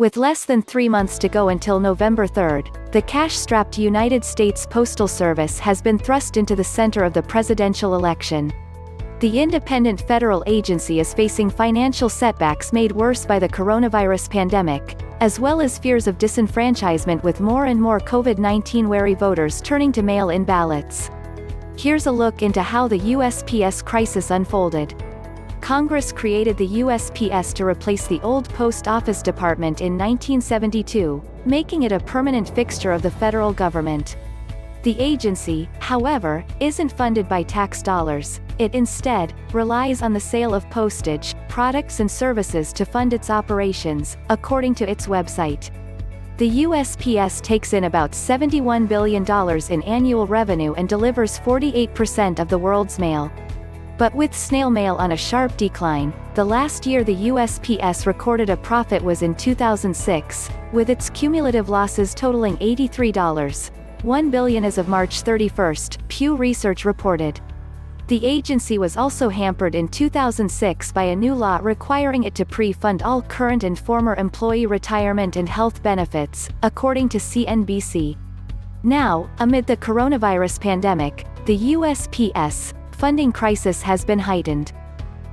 With less than 3 months to go until November 3rd, the cash-strapped United States Postal Service has been thrust into the center of the presidential election. The independent federal agency is facing financial setbacks made worse by the coronavirus pandemic, as well as fears of disenfranchisement with more and more COVID-19-wary voters turning to mail-in ballots. Here's a look into how the USPS crisis unfolded. Congress created the USPS to replace the old Post Office Department in 1972, making it a permanent fixture of the federal government. The agency, however, isn't funded by tax dollars. It instead relies on the sale of postage, products and services to fund its operations, according to its website. The USPS takes in about $71 billion in annual revenue and delivers 48% of the world's mail. But with snail mail on a sharp decline, the last year the USPS recorded a profit was in 2006, with its cumulative losses totaling $83.1 billion as of March 31, Pew Research reported. The agency was also hampered in 2006 by a new law requiring it to pre-fund all current and former employee retirement and health benefits, according to CNBC. Now, amid the coronavirus pandemic, the USPS funding crisis has been heightened.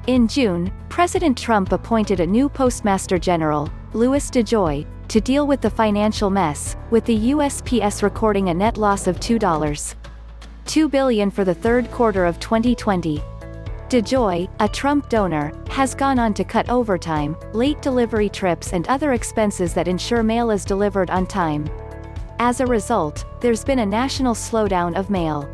In June, President Trump appointed a new Postmaster General, Dejoy, to deal with the financial mess, with the USPS recording a net loss of $2.2 billion for the third quarter of 2020. Dejoy, a Trump donor, has gone on to cut overtime, late delivery trips and other expenses that ensure mail is delivered on time. As a result, there's been a national slowdown of mail.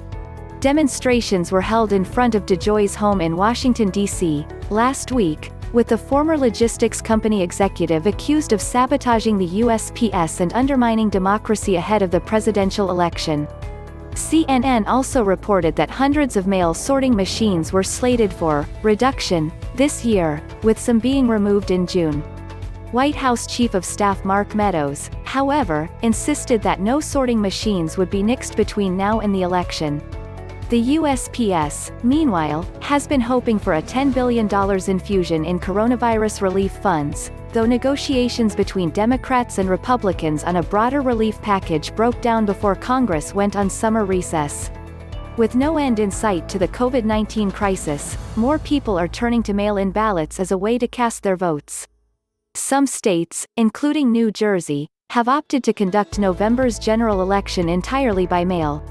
Demonstrations were held in front of Dejoy's home in Washington, D.C., last week, with the former logistics company executive accused of sabotaging the USPS and undermining democracy ahead of the presidential election. CNN also reported that hundreds of mail sorting machines were slated for reduction this year, with some being removed in June. White House Chief of Staff Mark Meadows, however, insisted that no sorting machines would be nixed between now and the election. The USPS, meanwhile, has been hoping for a $10 billion infusion in coronavirus relief funds, though negotiations between Democrats and Republicans on a broader relief package broke down before Congress went on summer recess. With no end in sight to the COVID-19 crisis, more people are turning to mail-in ballots as a way to cast their votes. Some states, including New Jersey, have opted to conduct November's general election entirely by mail.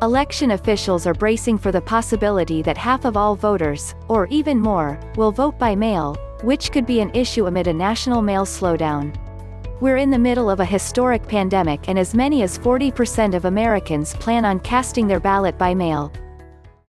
Election officials are bracing for the possibility that half of all voters, or even more, will vote by mail, which could be an issue amid a national mail slowdown. We're in the middle of a historic pandemic and as many as 40% of Americans plan on casting their ballot by mail.